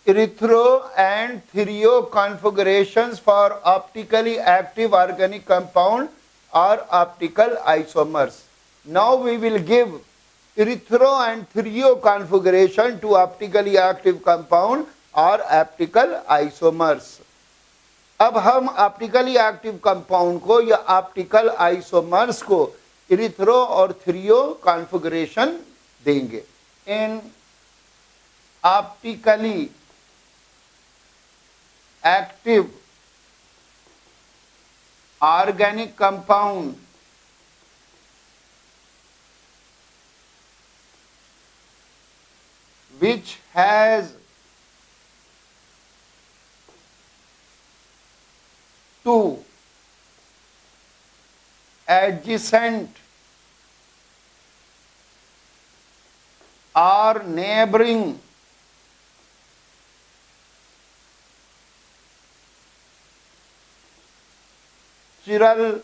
erythro and thrio configurations for optically active organic compound or optical isomers. Now we will give erythro and thrio configuration to optically active compound और optical isomers. अब हम optically active compound को या optical isomers को erythro और threo configuration देंगे। In optically active organic compound which has two adjacent or neighboring chiral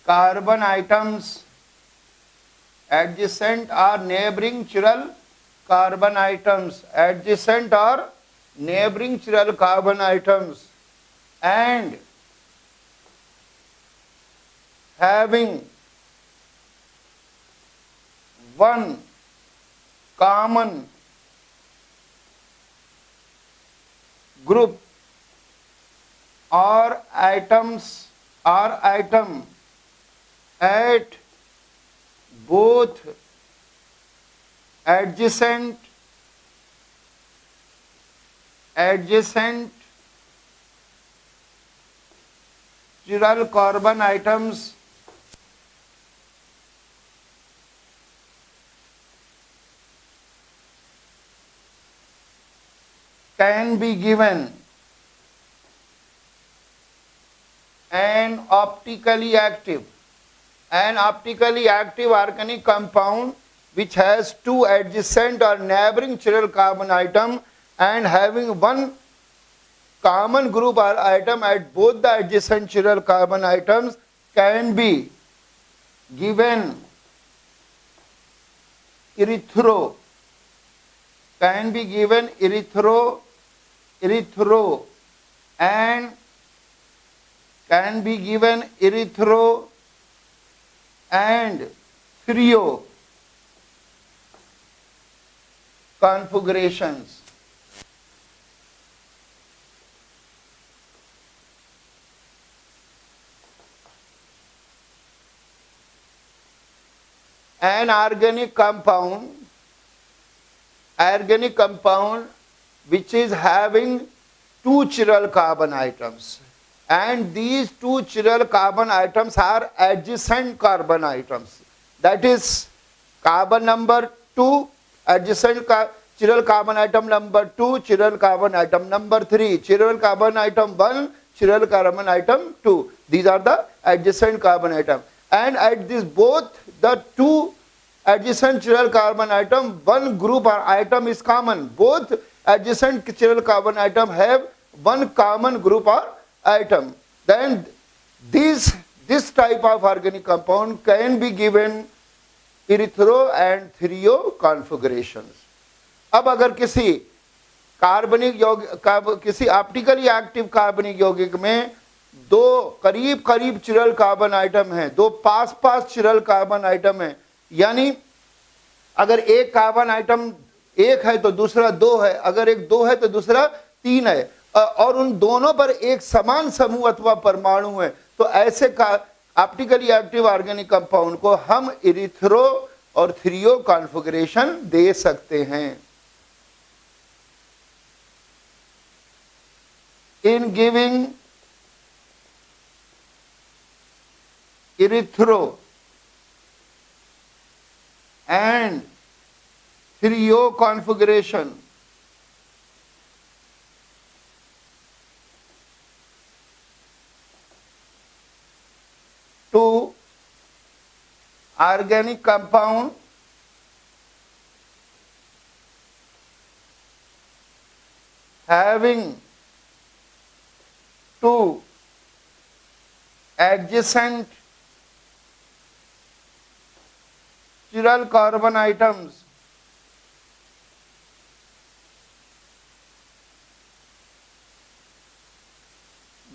carbon items, adjacent or neighboring chiral carbon items, adjacent or neighboring chiral carbon items, and having one common group or items or item at both adjacent chiral carbon items can be given an optically active organic compound which has two adjacent or neighboring chiral carbon atom and having one common group or atom at both the adjacent chiral carbon atoms can be given erythro and can be given erythro and thrio configurations. An organic compound which is having two chiral carbon atoms, and these two chiral carbon atoms are adjacent carbon atoms. That is carbon number 2, adjacent chiral carbon atom number 2, chiral carbon atom number 3, chiral carbon atom 1, chiral carbon atom 2. These are the adjacent carbon atom. And at this both the two adjacent chiral carbon atom, one group or atom is common. Both adjacent chiral carbon atom have one common group or atom. Then this type of organic compound can be given erythro and thrio configurations. अब अगर किसी कार्बनिक यौगिक किसी optically active कार्बनिक यौगिक में दो करीब करीब चिरल कार्बन आइटम हैं, दो पास पास चिरल कार्बन आइटम हैं, यानी अगर एक कार्बन आइटम एक है तो दूसरा दो है, अगर एक दो है तो दूसरा तीन है, और उन दोनों पर एक समान समूह अथवा परमाणु है, तो ऐसे का ऑप्टिकली एक्टिव ऑर्गेनिक कंपाउंड को हम इरिथ्रो और थ्रियो कॉन्फ़िगरेशन दे सकते हैं। In giving erythro and thrio configuration, to organic compound having two adjacent chiral carbon items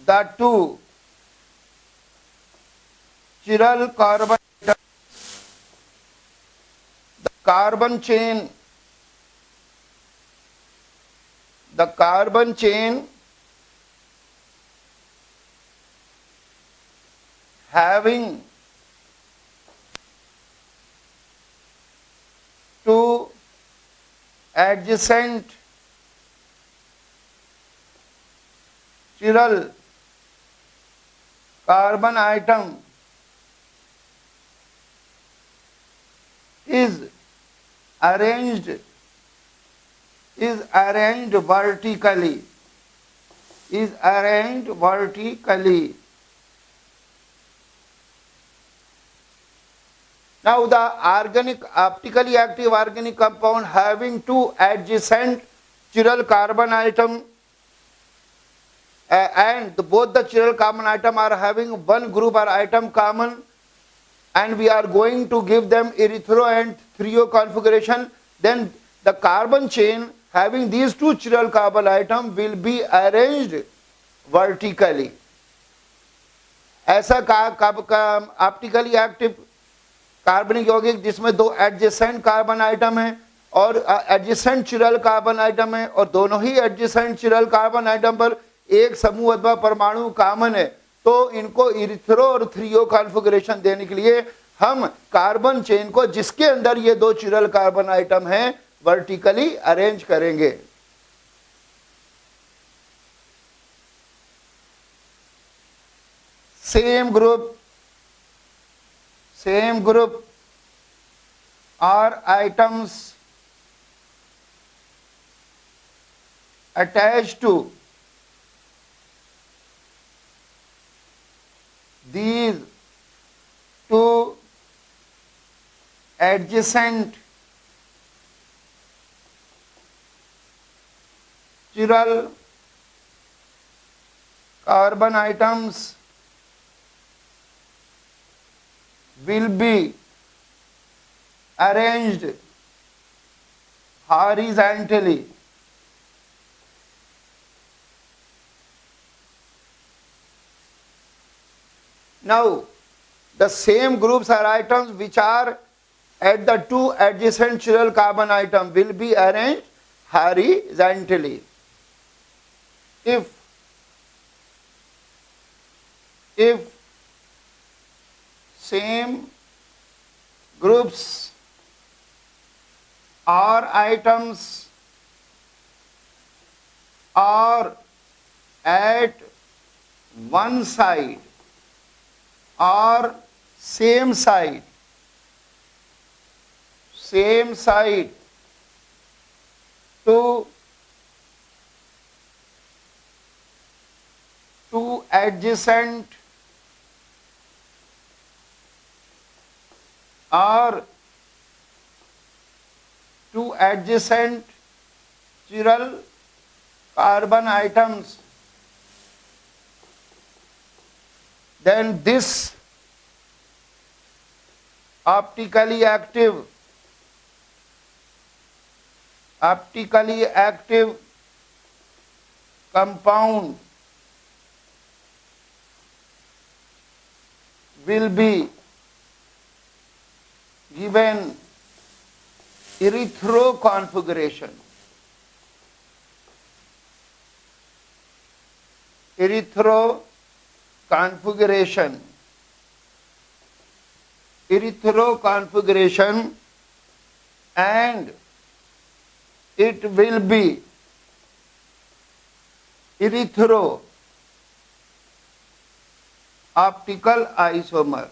the two chiral carbon items, the carbon chain having two adjacent chiral carbon atom is arranged vertically. Now the optically active organic compound having two adjacent chiral carbon atom and both the chiral carbon atom are having one group or atom common, and we are going to give them erythro and trio configuration, then the carbon chain having these two chiral carbon atom will be arranged vertically. ऐसा optically active कार्बनिक यौगिक जिसमें दो adjacent carbon atom है और adjacent chiral carbon atom है और दोनों ही एडजेसेंट चिरल कार्बन आइटम पर एक समूह अथवा परमाणु कॉमन है, तो इनको इरिथ्रो और थ्रियो कॉन्फ़िगरेशन देने के लिए हम कार्बन चेन को जिसके अंदर ये दो चिरल कार्बन आइटम हैं वर्टिकली अरेंज करेंगे. Same group or items attached to these two adjacent chiral carbon items will be arranged horizontally. Now, the same groups or items which are at the two adjacent chiral carbon atom will be arranged horizontally. If same groups or items are at one side or same side to two adjacent or two adjacent chiral carbon items, then this optically active compound will be given erythro configuration. Erythro configuration and it will be erythro optical isomer.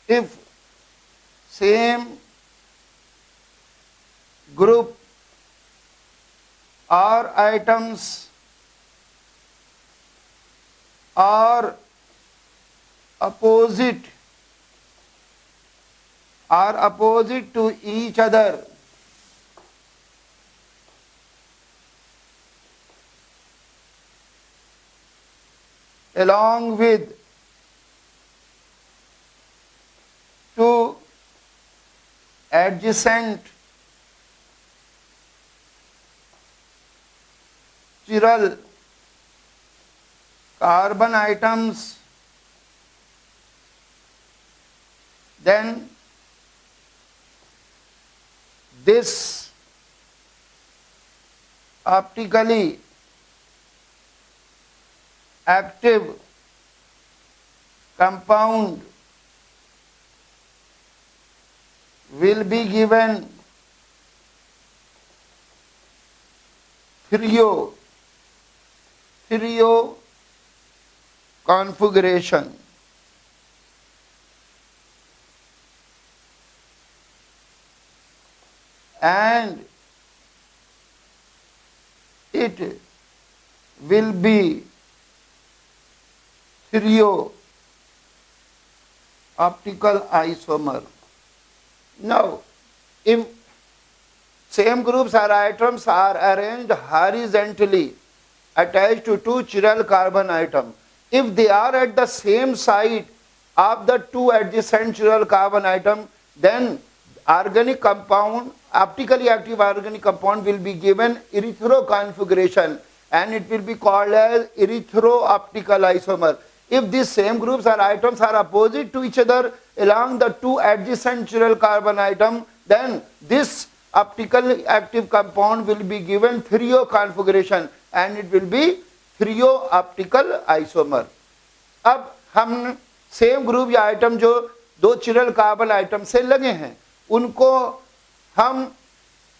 If same group or items are opposite are opposite to each other along with two adjacent chiral carbon items, then this optically active compound will be given trio configuration. And it will be trio optical isomer. Now, if same groups or atoms are arranged horizontally attached to two chiral carbon atoms, if they are at the same side of the two adjacent chiral carbon atoms, then organic compound, optically active organic compound will be given erythro configuration, and it will be called as erythro optical isomer. If these same groups or atoms are opposite to each other along the two adjacent chiral carbon atom, then this optically active compound will be given trio configuration, and it will be trio optical isomer. अब हम same group या item जो दो chiral carbon atom से लगे हैं उनको हम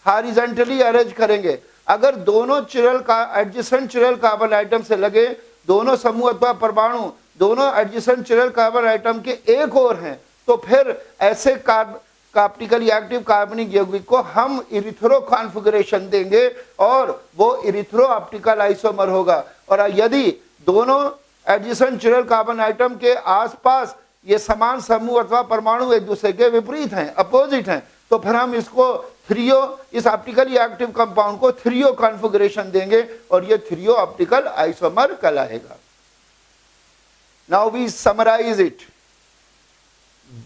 हॉरिजॉन्टली अरेंज करेंगे. अगर दोनों चिरल का एडजेसेंट चिरल कार्बन आइटम से लगे, दोनों समूह अथवा परमाणु दोनों एडजेसेंट चिरल कार्बन आइटम के एक और हैं, तो फिर ऐसे ऑप्टिकली एक्टिव कार्बनिक यौगिक को हम इरिथ्रो कॉन्फ़िगरेशन देंगे और वो इरिथ्रो ऑप्टिकल आइसोमर होगा. और यदि दोनों एडजेसेंट चिरल कार्बन आइटम के आसपास ये समान समूह अथवा परमाणु एक दूसरे के विपरीत हैं, अपोजिट हैं, तो फिर हम इसको थ्रियो, इस ऑप्टिकली एक्टिव कंपाउंड को थ्रियो कॉन्फ़िगरेशन देंगे और ये थ्रियो ऑप्टिकल आइसोमर कहलाएगा. Now we summarise it.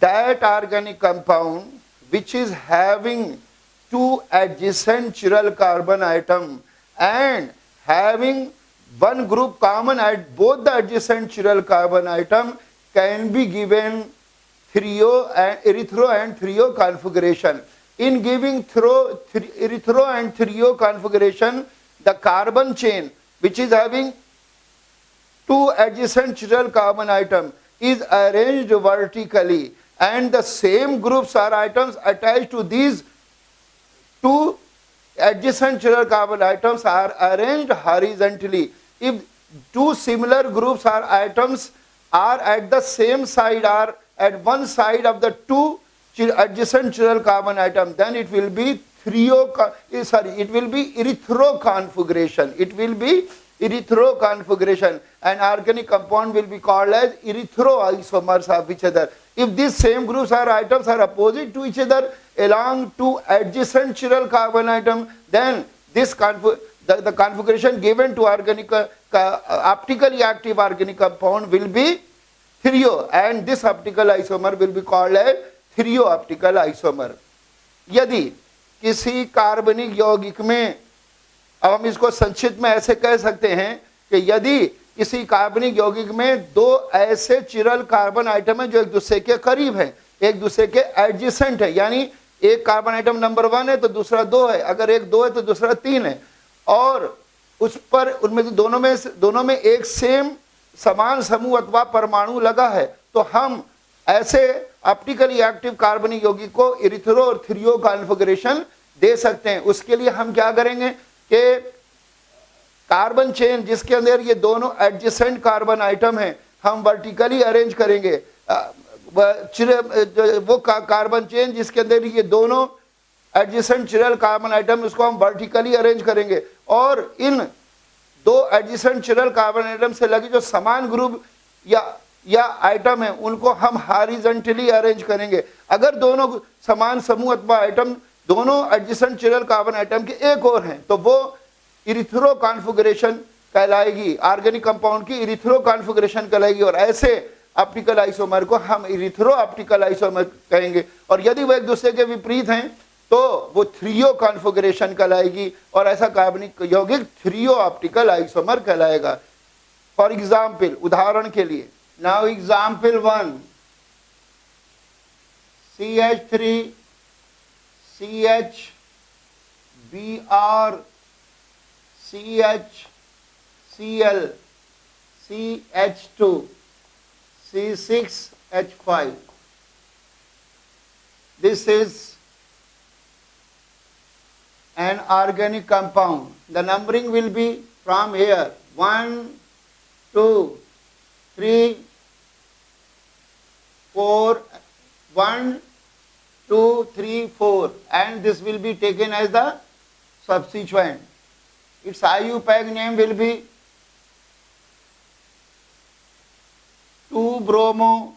That organic compound which is having two adjacent chiral carbon atom and having one group common at both the adjacent chiral carbon atom can be given erythro and trio configuration. In giving erythro and trio configuration, the carbon chain which is having two adjacent chiral carbon atom is arranged vertically, and the same groups or atoms attached to these two adjacent chiral carbon atoms are arranged horizontally. If two similar groups or atoms are at the same side or at one side of the two adjacent chiral carbon atom, then it will be erythro configuration. It will be erythro configuration, and organic compound will be called as erythro isomers of each other. If these same groups or atoms are opposite to each other along two adjacent chiral carbon atom, then this the configuration given to organic optically active organic compound will be trio, and this optical isomer will be called as trio optical isomer. यदि किसी कार्बनिक यौगिक में, अब हम इसको संक्षिप्त में ऐसे कह सकते हैं कि यदि किसी कार्बनिक यौगिक में दो ऐसे चिरल कार्बन आइटम हैं जो एक दूसरे के करीब हैं, एक दूसरे के एडजेसेंट है, यानी एक कार्बन आइटम नंबर 1 है तो दूसरा 2 है, अगर एक 2 है तो दूसरा 3 है, और उस पर उनमें दोनों में एक सेम समान समूह अथवा परमाणु लगा है, तो हम ऐसे ऑप्टिकली एक्टिव कार्बनिक यौगिक को इरिथ्रो और थ्रियो कॉन्फ़िगरेशन दे सकते हैं. उसके लिए हम क्या करेंगे कि कार्बन चेन जिसके अंदर ये दोनों एडजेसेंट कार्बन आइटम हैं हम वर्टिकली अरेंज करेंगे. वो कार्बन चेन जिसके अंदर ये दोनों एडजेसेंट चिरल कार्बन आइटम उसको हम वर्टिकली अरेंज करेंगे, और इन दो एडजेसेंट चिरल कार्बन आइटम से लगी जो समान ग्रुप या या आइटम है उनको हम हॉरिजॉन्टली अरेंज करेंगे। अगर दोनों समान समूह अथवा आइटम दोनों एडजेसेंट चिरल कार्बन आइटम के एक और हैं तो वो इरिथ्रो कॉन्फ़िगरेशन कहलाएगी, ऑर्गेनिक कंपाउंड की इरिथ्रो कॉन्फ़िगरेशन कहलाएगी, और ऐसे ऑप्टिकल आइसोमर को हम इरिथ्रो ऑप्टिकल आइसोमर कहेंगे। और यदि वो एक दूसरे के विपरीत हैं तो वो थ्रियो कॉन्फ़िगरेशन कहलाएगी, और ऐसा कार्बनिक यौगिक थ्रियो ऑप्टिकल आइसोमर कहलाएगा। फॉर एग्जाम्पल, उदाहरण के लिए, now example 1, CH3 CH Br CH Cl CH2 C6H5. This is an organic compound. The numbering will be from here 1, 2, 3, 4, 1, 2, 3, 4, and this will be taken as the substituent. Its IUPAC name will be 2-bromo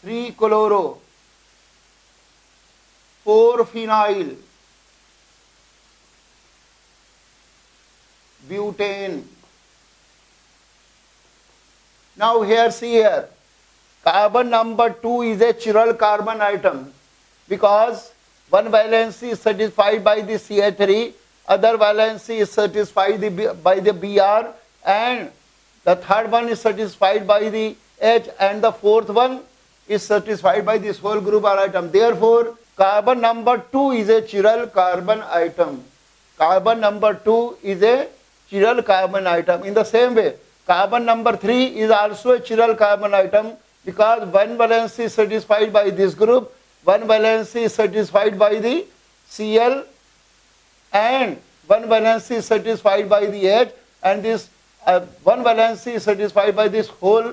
3-chloro 4-phenyl butane. Now here, see here, carbon number 2 is a chiral carbon atom because one valency is satisfied by the CH3, other valency is satisfied by the Br, and the third one is satisfied by the H, and the fourth one is satisfied by this whole group or atom. Therefore, carbon number 2 is a chiral carbon atom. Carbon number 2 is a chiral carbon atom. In the same way, carbon number 3 is also a chiral carbon atom because one valency is satisfied by this group, one valency is satisfied by the Cl, and one valency is satisfied by the H, and this one valency is satisfied by this whole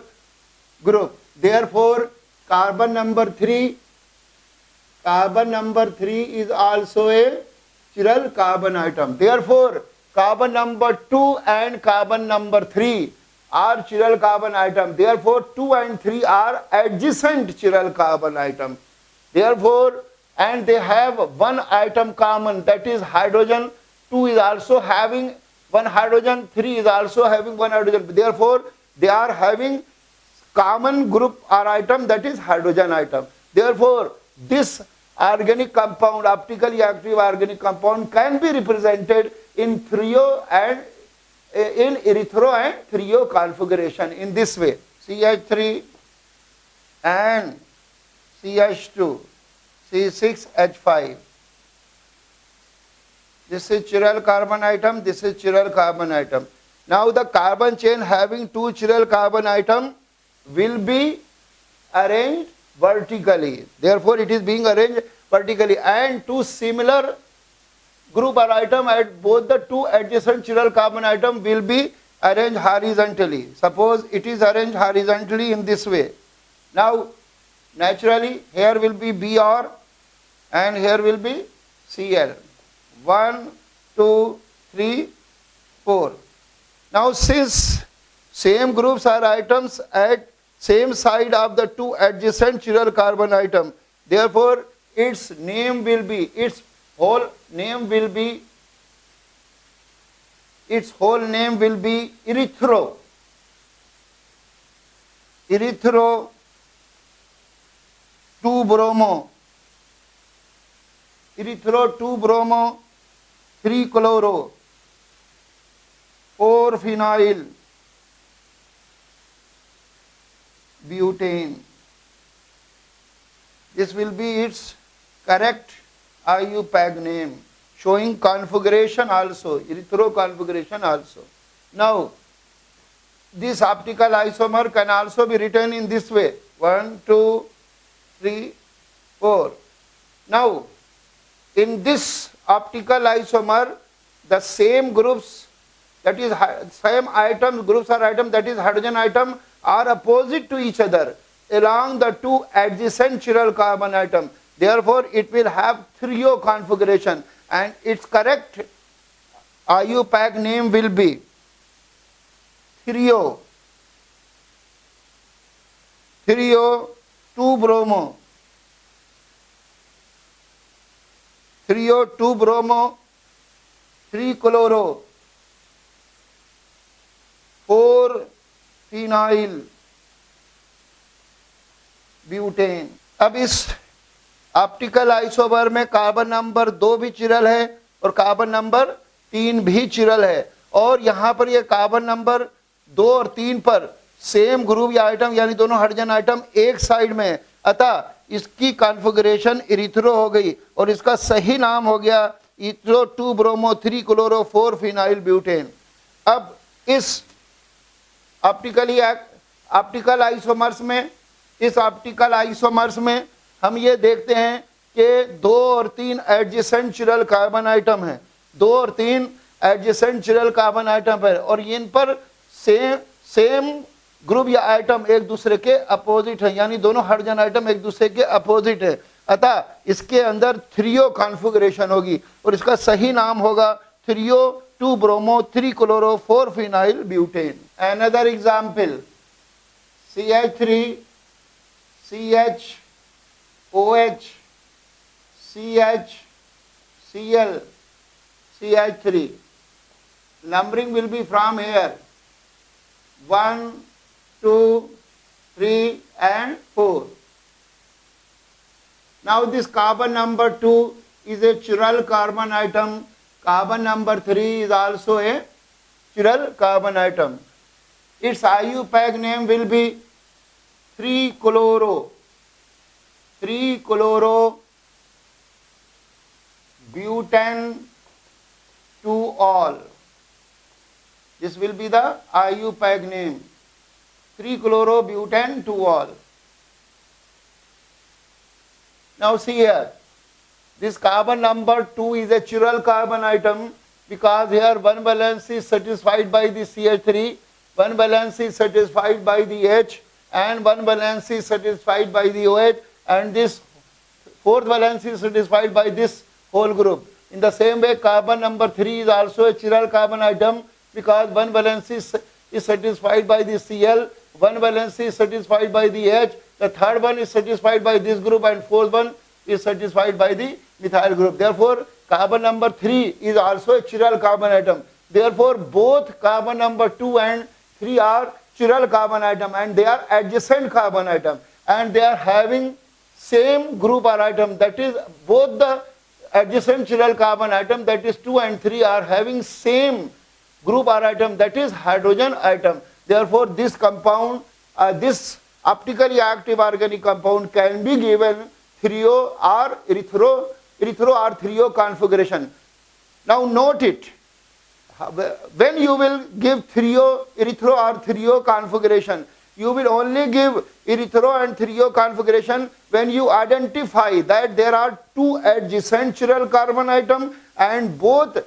group. Therefore, carbon number 3 is also a chiral carbon atom. Therefore, carbon number 2 and carbon number 3 are chiral carbon atom. Therefore, 2 and 3 are adjacent chiral carbon atom. Therefore, and they have one atom common, that is hydrogen. 2 is also having one hydrogen, 3 is also having one hydrogen. Therefore, they are having common group or atom, that is hydrogen atom. Therefore, this organic compound, optically active organic compound, can be represented in trio and in erythro and trio configuration in this way: CH3 and CH2, C6H5. This is chiral carbon atom, this is chiral carbon atom. Now the carbon chain having two chiral carbon atom will be arranged vertically. Therefore, it is being arranged vertically, and two similar group or atom at both the two adjacent chiral carbon atom will be arranged horizontally. Suppose it is arranged horizontally in this way. Now, naturally, here will be Br and here will be Cl. 1, 2, 3, 4. Now, since same groups are atoms at same side of the two adjacent chiral carbon atom, therefore its name will be, its whole name will be erythro. Erythro 2-bromo. Erythro 2-bromo 3-chloro 4-phenyl butane. This will be its correct IUPAC name, showing configuration also, erythro configuration also. Now, this optical isomer can also be written in this way: 1, 2, 3, 4. Now, in this optical isomer, the same groups, that is same atoms, groups or atom, that is hydrogen atom, are opposite to each other along the two adjacent chiral carbon atom. Therefore, it will have trio configuration, and its correct IUPAC name will be trio. Threo to bromo, threo to bromo, 3 chloro, 4 phenyl butane. अब इस optical isomer में carbon number 2 भी chiral है और carbon number 3 भी chiral है, और यहाँ पर ये कार्बन नंबर 2 और 3 पर सेम ग्रुप या आइटम यानी दोनों हाइड्रोजन आइटम एक साइड में है, अतः इसकी कॉन्फ़िगरेशन इरिथ्रो हो गई और इसका सही नाम हो गया इथ्रो 2 ब्रोमो 3 क्लोरो 4 फिनाइल ब्यूटेन। अब इस ऑप्टिकल आइसोमर्स में, इस ऑप्टिकल आइसोमर्स में हम ये देखते हैं कि 2 और 3 एडजेसेंट चिरल कार्बन आइटम है, 2 और 3 एडजेसेंट चिरल कार्बन आइटम है, और इन पर सेम ग्रुप या आइटम एक दूसरे के अपोजिट है, यानी दोनों हाइड्रोजन आइटम एक दूसरे के अपोजिट है, अतः इसके अंदर थ्रियो कॉन्फ़िगरेशन होगी और इसका सही नाम होगा threo 2 bromo 3 chloro 4 phenyl butane. Another example, CH3 CH OH CH Cl CH3. Numbering will be from here 1 2 3 and 4. Now this carbon number 2 is a chiral carbon atom, carbon number 3 is also a chiral carbon atom. Its IUPAC name will be 3 chloro butane 2-ol. This will be the IUPAC name, 3 chloro butane 2-ol. Now see here, this carbon number 2 is a chiral carbon atom because here one valence is satisfied by the CH3, one valence is satisfied by the H, and one valence is satisfied by the OH, and this fourth valence is satisfied by this whole group. In the same way, carbon number 3 is also a chiral carbon atom because one valence is satisfied by the Cl, one valence is satisfied by the H, the third one is satisfied by this group, and fourth one is satisfied by the methyl group. Therefore, carbon number 3 is also a chiral carbon atom. Therefore, both carbon number 2 and 3 are chiral carbon atom, and they are adjacent carbon atom, and they are having same group or atom, that is both the adjacent chiral carbon atom, that is 2 and 3, are having same group or atom, that is hydrogen atom. Therefore, this compound, this optically active organic compound can be given thrio or erythro or thrio configuration. Now note it, when you will give thrio, erythro or thrio configuration, you will only give erythro and thrio configuration when you identify that there are two adjacent chiral carbon atom, and both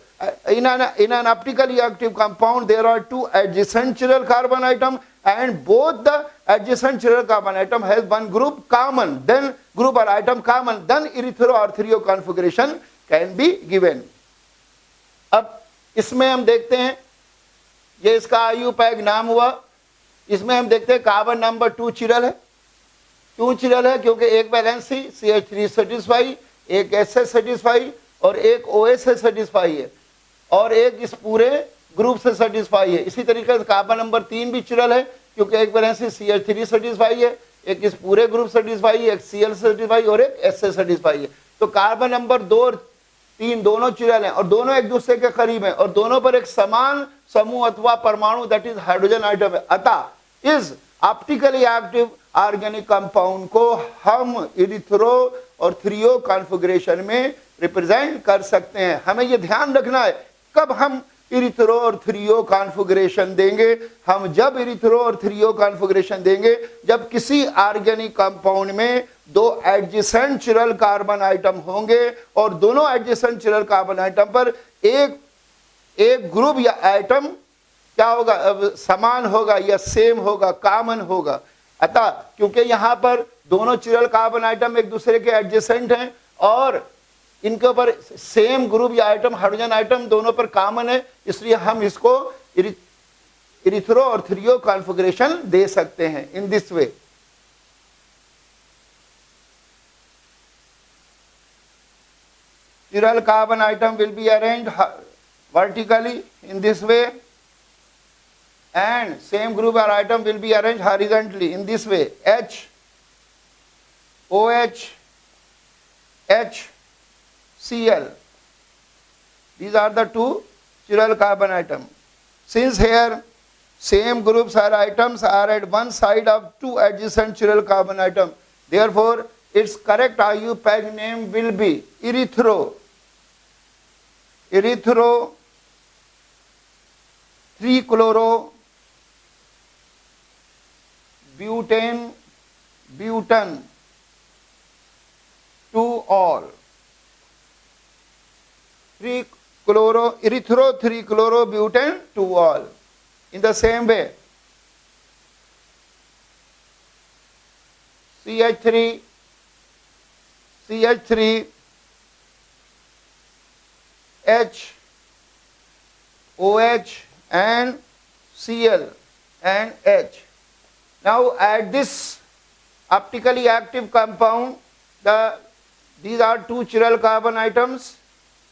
in an optically active compound there are two adjacent chiral carbon atom, and both the adjacent chiral carbon atom has one group common, then group or atom common, then erythro or thrio configuration can be given. अब इसमें हम देखते हैं, ये इसका IUPAC नाम हुआ, इसमें हम देखते हैं कार्बन नंबर 2 चिरल है, 2 चिरल है क्योंकि एक वैलेंसी CH3 सेटिस्फाई, एक SS सेटिस्फाई और एक OH से सेटिस्फाई है, और एक इस पूरे ग्रुप से सेटिस्फाई है। इसी तरीके से कार्बन नंबर 3 भी चिरल है क्योंकि एक वैलेंसी CH3 सेटिस्फाई है, एक इस पूरे ग्रुप सेटिस्फाई है, एक Cl सेटिस्फाई और एक S सेटिस्फाई है। तो कार्बन नंबर 2 और 3 दोनों चिरल हैं और दोनों एक दूसरे के करीब हैं और दोनों पर एक समान समूह अथवा परमाणु, दैट इज हाइड्रोजन आइटम है। अतः इस ऑप्टिकली एक्टिव ऑर्गेनिक कंपाउंड को हम इरिथ्रो और थ्रियो कॉन्फ़िगरेशन में रिप्रेजेंट कर सकते हैं। हमें यह ध्यान रखना है कब हम इरिथ्रो और थ्रियो कॉन्फ़िगरेशन देंगे, हम जब इरिथ्रो और थ्रियो कॉन्फ़िगरेशन देंगे जब किसी ऑर्गेनिक कंपाउंड में दो एडजेसेंट चिरल कार्बन आइटम होंगे और दोनों एडजेसेंट चिरल कार्बन आइटम पर एक ग्रुप या आइटम क्या होगा, समान होगा या सेम होगा, कॉमन होगा। अतः क्योंकि यहाँ पर दोनों चिरल कार्बन आइटम एक दूसरे के एडजेसेंट हैं और इनके ऊपर सेम ग्रुप या आइटम हाइड्रोजन आइटम दोनों पर कॉमन है, इसलिए हम इसको इरिथ्रो और थ्रियो कॉन्फ़िगरेशन दे सकते हैं in this way. chiral carbon atom will be arranged vertically in this way, and same group or atom will be arranged horizontally in this way. H, OH, H, Cl. These are the two chiral carbon atoms. Since here same groups or atoms are at one side of two adjacent chiral carbon atoms, therefore its correct IUPAC name will be erythro 3-chloro butane 2-ol. Erythro 3-chloro butane 2-ol. In the same way, CH3 H, OH and Cl and H. Now at this optically active compound, these are two chiral carbon atoms,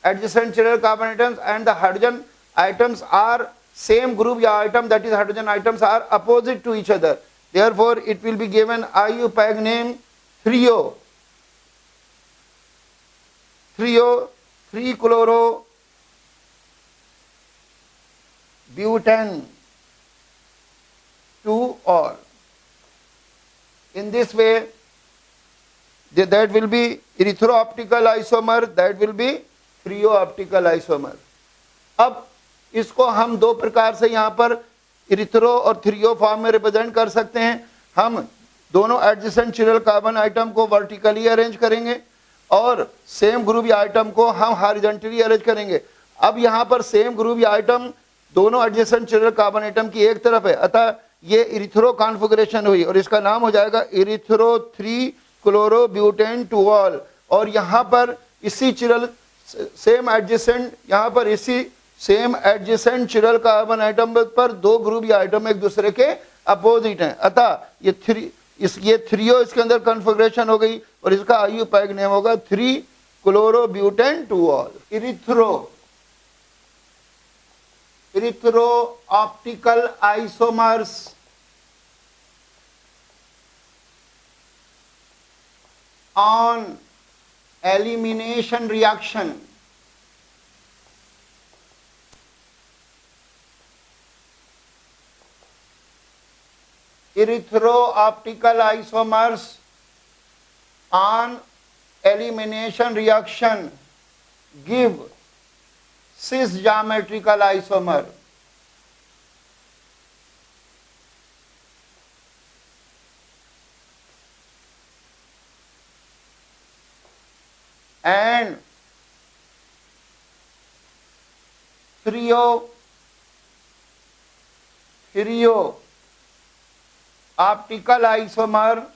adjacent chiral carbon atoms, and the hydrogen atoms are same group या item, that is hydrogen atoms are opposite to each other. Therefore it will be given IUPAC name 3-chloro butane 2-ol. In this way, that will be erythro-optical isomer, that will be thrio-optical isomer. अब इसको हम दो प्रकार से यहाँ पर erythro और threo form में रिप्रेजेंट कर सकते हैं. हम दोनों एडजेसेंट चिरल कार्बन आइटम को वर्टिकली अरेंज करेंगे और सेम ग्रुप या आइटम को हम हॉरिजॉन्टली अरेंज करेंगे. अब यहाँ पर सेम ग्रुप या आइटम दोनों एडजेसेंट चिरल कार्बन आइटम की एक तरफ है, अतः ये इरिथ्रो कॉन्फ़िगरेशन हुई और इसका नाम हो जाएगा इरिथ्रो 3-chloro butane 2-ol. और यहाँ पर इसी चिरल सेम एडजेसेंट, यहाँ पर इसी same adjacent chiral carbon atom पर दो ग्रुप या आइटम एक दूसरे के अपोजिट हैं, अतः ये थ्रियो इसके अंदर कॉन्फ़िगरेशन हो गई और इसका IUPAC नेम होगा 3-chloro butane 2-ol. Erythro optical isomers on elimination reaction erythro-optical isomers on elimination reaction give cis geometrical isomer. And thrio optical isomer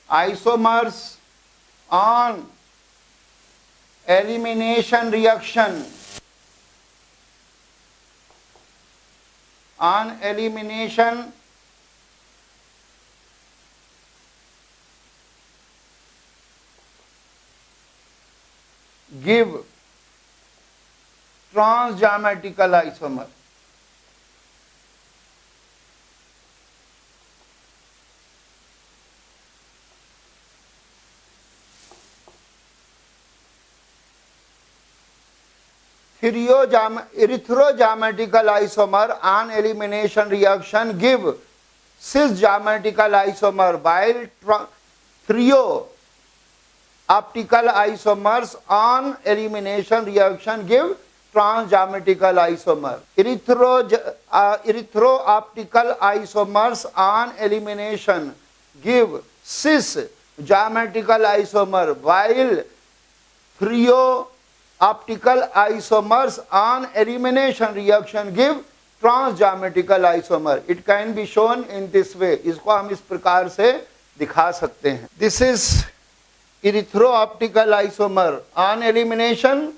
isomers on elimination reaction give transgeometrical isomer. Erythro-geometrical isomer on elimination reaction give cis-geometrical isomer, while thrio-optical isomers on elimination reaction give transgeometrical isomer. Erythro-optical isomers on elimination give cis-geometrical isomer, while thrio-optical isomers on elimination reaction give transgeometrical isomer. It can be shown in this way. इसको हम इस प्रकार से दिखा सकते हैं. This is erythro-optical isomer on elimination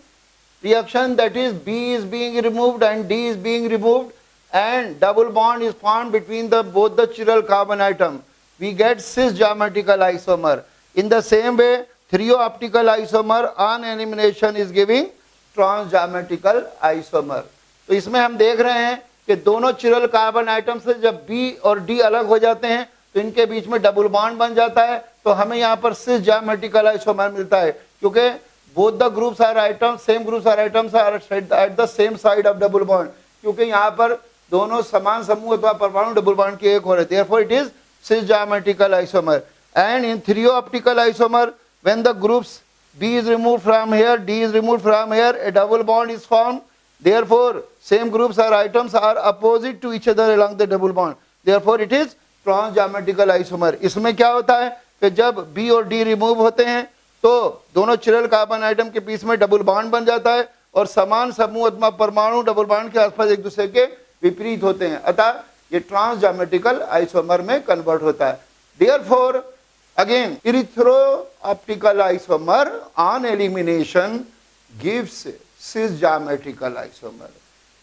reaction, that is B is being removed and D is being removed and double bond is formed between both the chiral carbon atom. we get cis geometrical isomer. In the same way, trio-optical isomer on elimination is giving trans geometrical isomer. तो इसमें हम देख रहे हैं कि दोनों chiral carbon atom से जब B और D अलग हो जाते हैं तो इनके बीच में डबल बॉन्ड बन जाता है, तो हमें यहाँ पर सिस geometrical isomer मिलता है, क्योंकि both the groups are items, same groups are items are at the same side of double bond, क्योंकि यहाँ पर दोनों समान समूह अथवा परमाणु डबल बॉन्ड के एक हो रहे, therefore it is cis geometrical isomer. And in trio-optical isomer, when the groups B is removed from here, D is removed from here, a double bond is formed. Therefore, same groups or items are opposite to each other along the double bond. Therefore, it is trans geometrical isomer. इसमें क्या होता है कि जब B और D remove होते हैं तो दोनों चिरल कार्बन आइटम के बीच में डबल बॉन्ड बन जाता है और समान समूह अथवा परमाणु डबल बॉन्ड के आसपास एक दूसरे के विपरीत होते हैं, अतः ये ट्रांस geometrical isomer में कन्वर्ट होता है. Therefore, again, erythro-optical isomer on elimination gives cis geometrical isomer,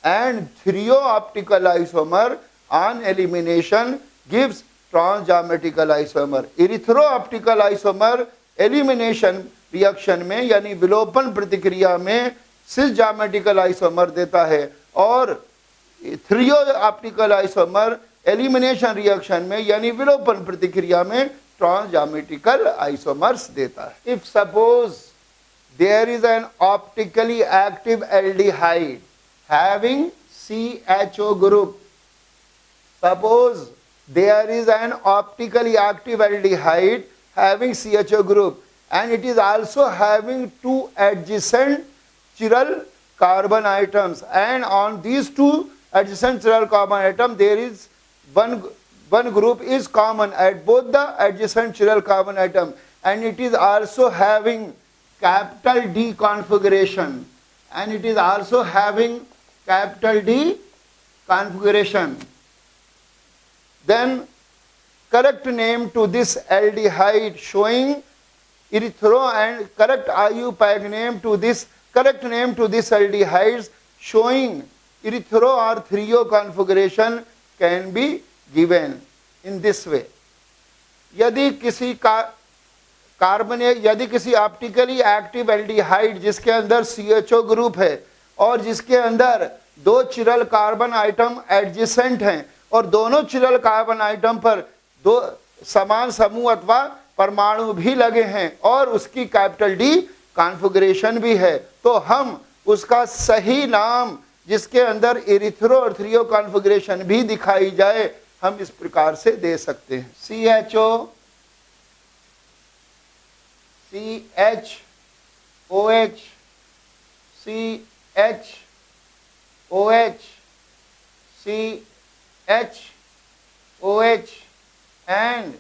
and trio-optical isomer on elimination gives trans geometrical isomer. Erythro-optical isomer elimination reaction में यानी विलोपन प्रतिक्रिया में cis geometrical isomer देता है और trio-optical isomer elimination reaction में यानी विलोपन प्रतिक्रिया में trans geometrical isomers देता है. If suppose there is an optically active aldehyde having CHO group, suppose there is an optically active aldehyde having CHO group and it is also having two adjacent chiral carbon atoms, and on these two adjacent chiral carbon atom there is one group is common at both the adjacent chiral carbon atom, and it is also having capital D configuration, and it is also having capital D configuration. Then correct name to this aldehyde showing erythro and correct IUPAC name to this aldehydes showing erythro or trio configuration can be given in this way. यदि किसी optically active aldehyde जिसके अंदर CHO group है और जिसके अंदर दो chiral carbon atom adjacent हैं और दोनों चिरल कार्बन आइटम पर दो समान समूह अथवा परमाणु भी लगे हैं और उसकी कैपिटल D कॉन्फ़िगरेशन भी है, तो हम उसका सही नाम जिसके अंदर एरिथ्रो और थ्रियो कॉन्फ़िगरेशन भी दिखाई जाए हम इस प्रकार से दे सकते हैं. CHO, CHOH, CHOH, CHOH and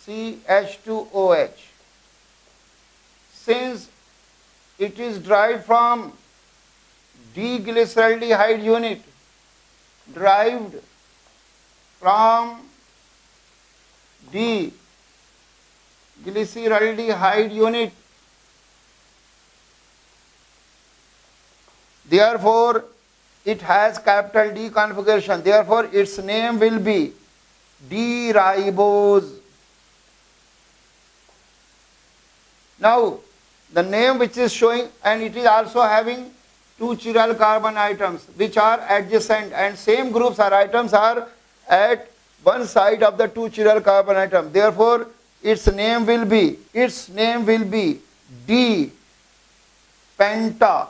CH2OH. Since it is derived from D-glyceraldehyde unit, derived from D-glyceraldehyde unit, therefore it has capital D configuration, therefore its name will be D-ribose. Now the name which is showing, and it is also having two chiral carbon items which are adjacent, and same groups or items are at one side of the two chiral carbon atom, therefore its name will be D-penta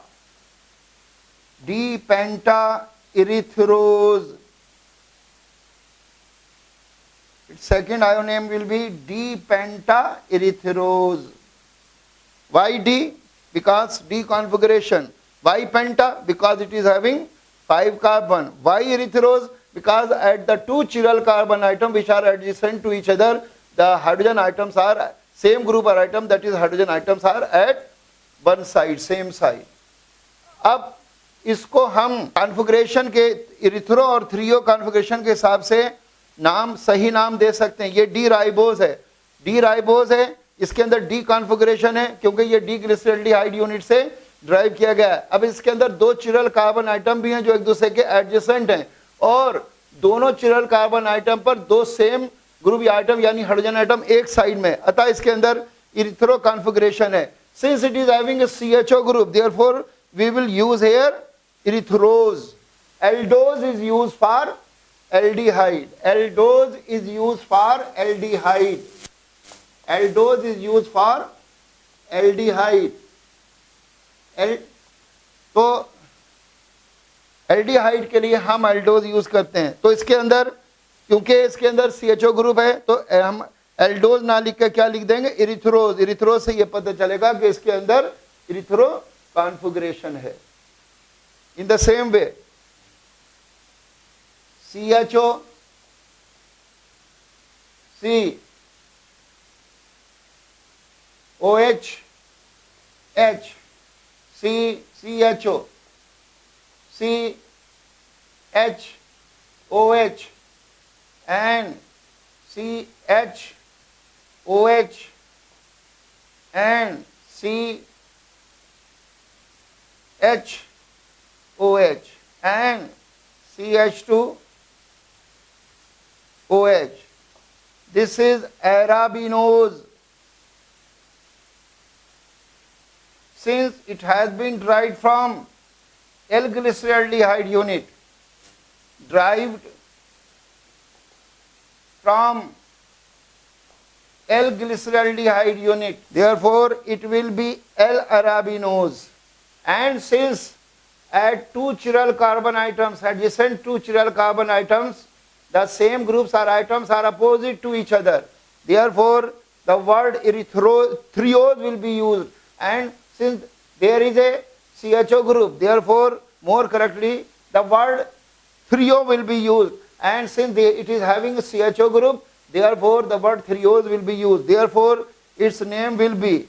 erythrose. Its second ion name will be D-penta erythrose. Why D? Because D configuration. Why penta? Because it is having 5 carbon. Why erythrose? Because at the two chiral carbon atom which are adjacent to each other, the hydrogen atoms are same group or atom, that is hydrogen atoms are at one side, same side. अब इसको हम configuration के erythro और threo configuration के हिसाब से नाम सही नाम दे सकते हैं. ये डी राइबोज है, इसके अंदर डी कॉन्फ़िगरेशन है क्योंकि ये डी ग्लिसरल्डिहाइड यूनिट से ड्राइव किया गया है. अब इसके अंदर दो चिरल कार्बन आइटम भी हैं जो एक दूसरे के एडजेसेंट हैं और दोनों चिरल कार्बन आइटम पर दो सेम ग्रुप आइटम यानी हाइड्रोजन आइटम एक साइड में, अतः इसके अंदर इरिथ्रो कॉन्फ़िगरेशन है. Since it is having a CHO group, therefore we will use here erythrose. Aldose is used for aldehyde. Aldose is used for aldehyde. Aldose is used for aldehyde. तो aldehyde के लिए हम aldose use करते हैं. तो इसके अंदर क्योंकि इसके अंदर CHO ग्रुप है तो हम एल्डोज ना लिख के क्या लिख देंगे, इरिथ्रोज. इरिथ्रोज से ये पता चलेगा कि इसके अंदर इरिथ्रो कॉन्फ़िगरेशन है. इन the same way CHO C OH H C CHO C H OH and CH OH and CH OH and CH2 OH. This is arabinose. Since it has been derived from L-glyceraldehyde unit, derived from L-glyceraldehyde unit, therefore it will be L-arabinose. And since at two chiral carbon اتمs, adjacent two chiral carbon items, the same groups or atoms are opposite to each other, therefore the word erythriose will be used. And since there is a CHO group, therefore more correctly the word thrio will be used. And since it is having a CHO group, therefore the word thriose will be used. Therefore its name will be,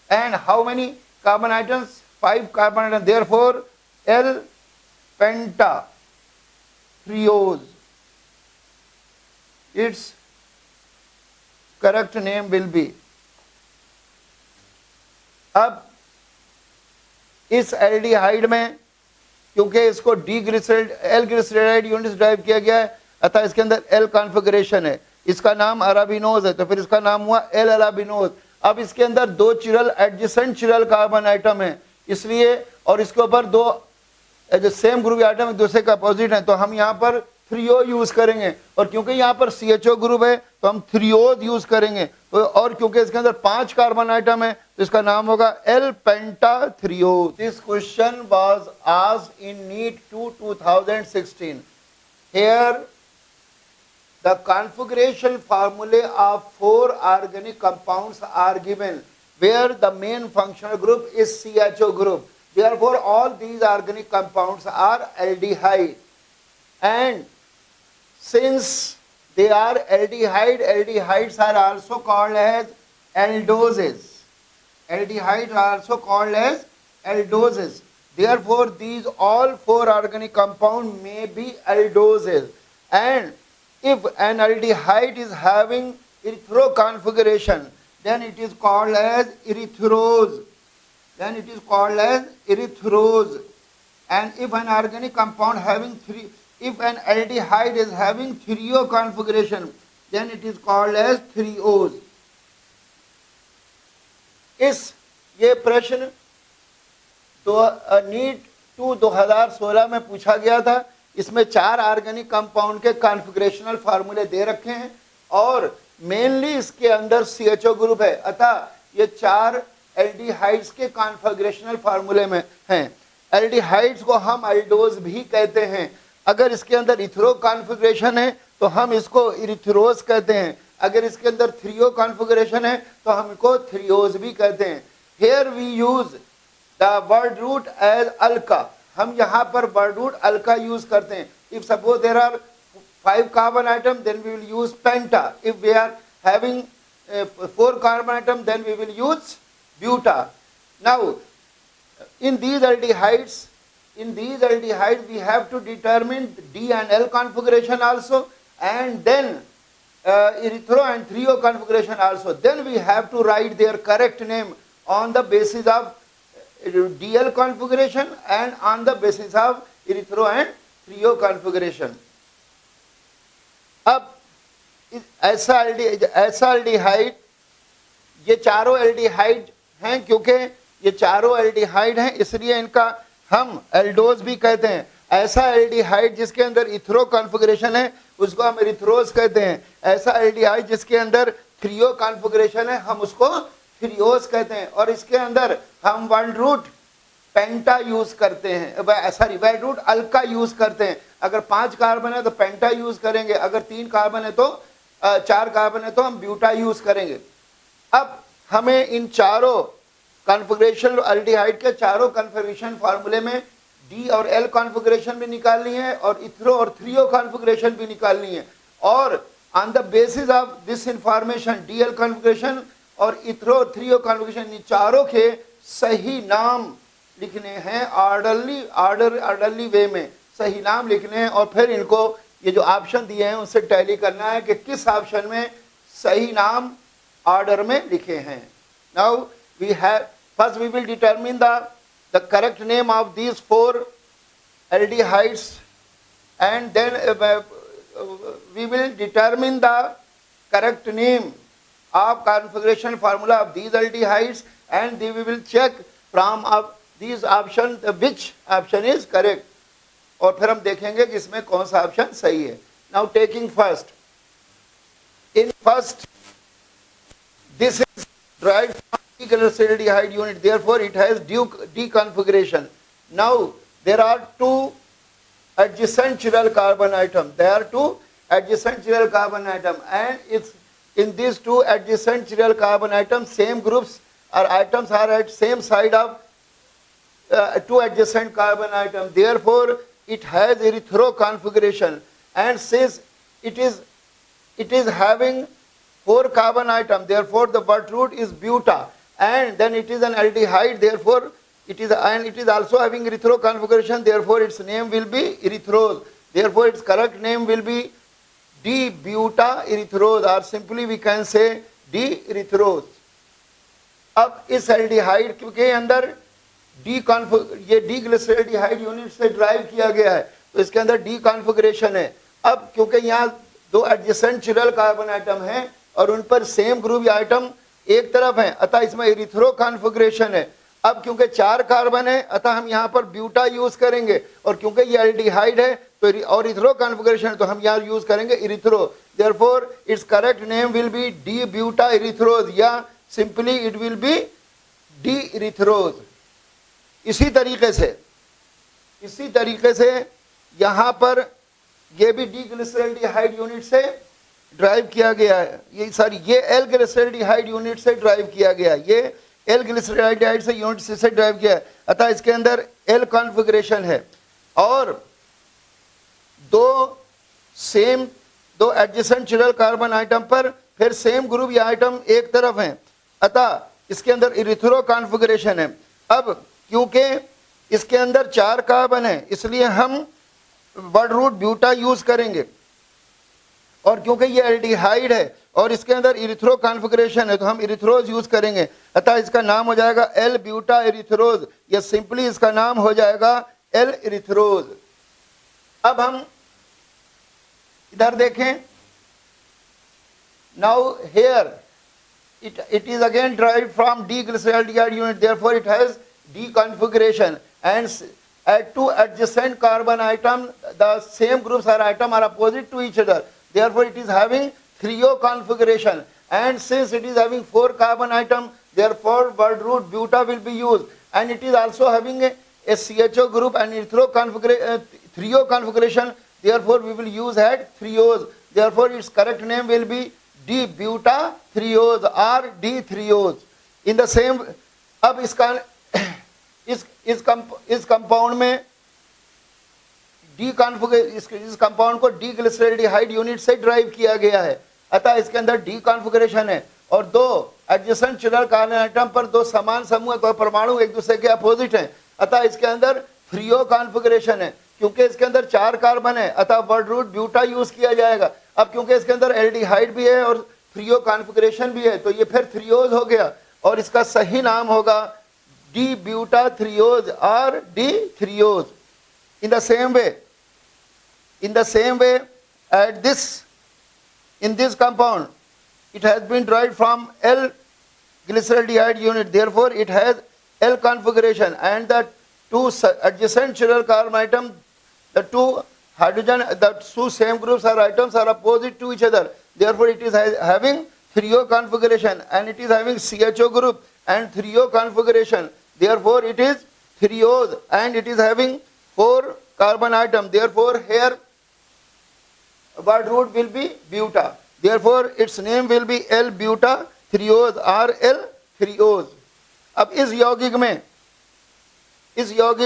and how many carbon atoms? 5 carbon atoms. Therefore L-pentathriose. Its correct name will be. अब इस aldehyde में क्योंकि इसको L-ग्लिसरेराइड unit drive किया गया है, अतः इसके अंदर L कॉन्फ़िगरेशन है. इसका नाम अराबिनोज है तो फिर इसका नाम हुआ L-अराबिनोज. अब इसके अंदर दो chiral adjacent chiral carbon atom है इसलिए, और इसके ऊपर दो जो सेम ग्रुप आइटम एक दूसरे का अपोजिट है, तो हम यहाँ पर थ्रियो यूज करेंगे. और क्योंकि यहाँ पर CHO ग्रुप है तो हम थ्रियोज यूज करेंगे. तो और क्योंकि इसके अंदर 5 कार्बन आइटम है तो इसका नाम होगा L-pentathriose. This question was asked in NEET 2 2016. Here the configuration formulae of 4 organic compounds are given where the main functional group is CHO group. Therefore all these organic compounds are aldehyde, and since they are aldehyde, aldehydes are also called as aldoses. Aldehydes are also called as aldoses. Therefore these all 4 organic compounds may be aldoses. And if an aldehyde is having erythro configuration, then it is called as erythrose. Then it is called as erythrose. And if an organic compound having if an aldehyde is having thrio configuration, then it is called as thriose. इस ये प्रश्न NEET 2 2016 में पूछा गया था. इसमें 4 organic compound के configurational फार्मूले दे रखे हैं और मेनली इसके अंदर CHO ग्रुप है, अतः ये 4 एल्डिहाइड्स के कॉन्फ़िगरेशनल फार्मूले में हैं. एल्डिहाइड्स को हम एल्डोज भी कहते हैं. अगर इसके अंदर इथ्रो कॉन्फ़िगरेशन है तो हम इसको इरिथ्रोज कहते हैं. अगर इसके अंदर थ्रियो कॉन्फ़िगरेशन है तो हम इसको थ्रियोज भी कहते हैं. Here we use the word root as alka. हम यहाँ पर वर्ड रूट अल्का यूज करते हैं. If suppose there are 5 carbon atom, then we will use penta. If we are having 4 carbon atom, then we will use buta. Now in these aldehydes we have to determine D and L configuration also, and then erythro and thrio configuration also. Then we have to write their correct name on the basis of DL configuration and on the basis of erythro and thrio configuration. अब ऐसा aldehyde, ये चारों aldehyde हैं, क्योंकि ये चारों aldehyde हैं इसलिए इनका हम एल्डोज भी कहते हैं। ऐसा एल्डिहाइड जिसके अंदर इथरो कॉन्फ़िगरेशन है उसको हम इरिथ्रोज कहते हैं। ऐसा एल्डिहाइड जिसके अंदर थ्रियो कॉन्फ़िगरेशन है हम उसको थ्रियोज कहते हैं। और इसके अंदर हम वन रूट पेंटा यूज करते हैं, sorry one root alka use करते हैं। अगर 5 कार्बन है तो पेंटा यूज करेंगे, अगर 3 कार्बन है तो 4 कार्बन है तो हम ब्यूटा यूज करेंगे। अब हमें इन चारों कॉन्फ़िगरेशन एल्डिहाइड के चारों कॉन्फ़िगरेशन फार्मूले में डी और एल कॉन्फ़िगरेशन भी निकालनी है और इथ्रो और थ्रियो कॉन्फ़िगरेशन भी निकालनी है। और on the basis of this information D L configuration और इथ्रो और थ्रियो कॉन्फ़िगरेशन, इन चारों के सही नाम लिखने हैं, ऑर्डरली वे में सही नाम लिखने हैं। और फिर इनको ये जो ऑप्शन दिए हैं उनसे टैली करना है कि किस ऑप्शन में सही नाम ऑर्डर में लिखे हैं। Now we have first we will determine the correct name of these 4 aldehydes, and then we will determine the correct name of configuration formula of these aldehydes, and we will check from of these options which option is correct, और फिर हम देखेंगे कि इसमें कौन सा option सही है। Now taking first, in first this is derived from D-glyceraldehyde unit, therefore it has D configuration. Now there are 2 adjacent chiral carbon atoms. There are 2 adjacent chiral carbon atoms, and it's in these 2 adjacent chiral carbon atoms, same groups or atoms are at same side of 2 adjacent carbon atoms. Therefore it has erythro configuration, and since it is having 4 carbon atoms, therefore the word root is buta, and then it is an aldehyde, therefore it is also having erythro configuration, therefore its name will be erythrose. Therefore its correct name will be D-buta erythrose, or simply we can say D-erythrose. अब इस aldehyde के अंदर ये D glyceraldehyde unit से derive किया गया है तो इसके अंदर डी कॉन्फ़िगरेशन है। अब क्योंकि यहाँ 2 एडजेसेंट चिरल कार्बन आइटम हैं और उन पर सेम ग्रुप आइटम एक तरफ है, अतः इसमें इरिथ्रो कॉन्फ़िगरेशन है। अब क्योंकि 4 कार्बन है अतः हम यहाँ पर ब्यूटा यूज करेंगे, और क्योंकि ये एल्डिहाइड है तो और इरिथ्रो कॉन्फ़िगरेशन है तो हम यहाँ यूज करेंगे erythro. Therefore its correct name will be D buta erythrose, या simply it will be D erythrose. इसी तरीके से यहाँ पर ये भी डी ग्लिसरॉल्डिहाइड यूनिट से ड्राइव किया गया है, ये एल ग्लिसरॉल्डिहाइड यूनिट से ड्राइव किया गया है, ये एल ग्लिसरॉल्डिहाइड से यूनिट से ड्राइव किया है, अतः इसके अंदर एल कॉन्फ़िगरेशन है। और 2 एडजेसेंट चिरल कार्बन आइटम पर फिर सेम ग्रुप या आइटम एक तरफ हैं, अतः इसके अंदर इरिथ्रो कॉन्फ़िगरेशन है। अब क्योंकि इसके अंदर 4 कार्बन है इसलिए हम वर्ड रूट ब्यूटा यूज करेंगे, और क्योंकि ये एल्डिहाइड है और इसके अंदर इरिथ्रो कॉन्फ़िगरेशन है तो हम इरिथ्रोज यूज करेंगे, अतः इसका नाम हो जाएगा एल ब्यूटा इरिथ्रोज, या सिंपली इसका नाम हो जाएगा एल इरिथ्रोज। अब हम इधर देखें, now here it is again derived from D-glyceraldehyde unit, therefore it has D configuration, and at 2 adjacent carbon atom the same groups or atom are opposite to each other, therefore it is having trio configuration, and since it is having 4 carbon atom therefore word root buta will be used, and it is also having a CHO group and trio configuration, therefore we will use at threose, therefore its correct name will be D-buta threose or D-threose. In the same, अब इस compound में इस compound को D glyceraldehyde unit से derive किया गया है, अतः इसके अंदर डी कॉन्फ़िगरेशन है, और 2 एडजेसेंट चिरल कार्बन आइटम पर 2 समान समूह तो परमाणु एक दूसरे के अपोजिट हैं, अतः इसके अंदर थ्रियो कॉन्फ़िगरेशन है। क्योंकि इसके अंदर 4 कार्बन है अतः वर्ड रूट ब्यूटा यूज किया जाएगा। अब क्योंकि इसके अंदर एल्डिहाइड भी है और थ्रियो कॉन्फ़िगरेशन भी है तो ये फिर थ्रियोज हो गया, और इसका सही नाम होगा डी ब्यूटा थ्रियोज और D threose. In the same way at in this compound, it has been derived from L-glyceraldehyde unit. Therefore, it has L configuration, and the two adjacent chiral carbon atom, the two hydrogen, the two same groups or atoms are opposite to each other. Therefore, it is having 3O configuration, and it is having CHO group and 3O configuration. Therefore, it is 3Os, and it is having 4 carbon atom. Therefore, here word root will be buta. Therefore, its name will be L-buta 3Os or L-3Os. अब इस यौगिक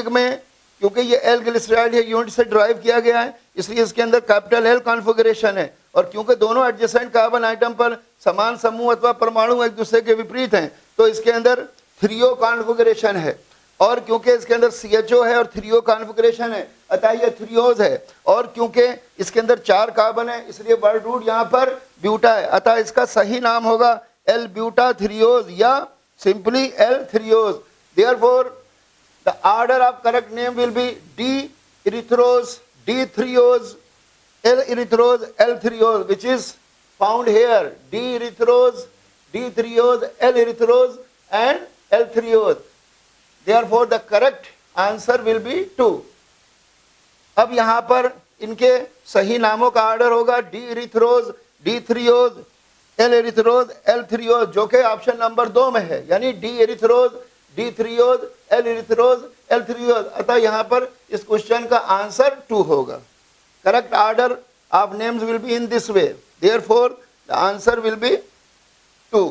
में क्योंकि ये L glyceride unit से derive किया गया है, इसलिए इसके अंदर कैपिटल एल कॉन्फ़िगरेशन है, और क्योंकि दोनों एडजेसेंट कार्बन आइटम पर समान समूह अथवा परमाणु एक दूसरे के विपरीत हैं, तो इसके अंदर 3O कॉन्फ़िगरेशन है, और क्योंकि इसके अंदर CHO है और 3O कॉन्फ़िगरेशन है, अतः ये 3Os है, और क्योंकि इसके अंदर 4 कार्बन है, इसलिए वर्ड रूट यहाँ पर ब्यूटा है, अतः इसका सही नाम होगा L-buta 3Os या simply L-3Os. Therefore, the order of correct name will be D-erythros, D-3Os, L-erythros, L-3Os, which is found here. D-erythros, D-3Os, L-erythros, and L-3Os. Therefore, the correct answer will be 2. अब यहाँ पर इनके सही नामों का order होगा D-erythros, D-3Os, L-erythros, L-3Os, जो कि ऑप्शन नंबर 2 में है, यानी D-erythros, D-3Os, L-erythros, L-3Os. अतः यहाँ पर इस क्वेश्चन का आंसर 2 होगा. Correct order of names will be in this way. Therefore the answer will be 2.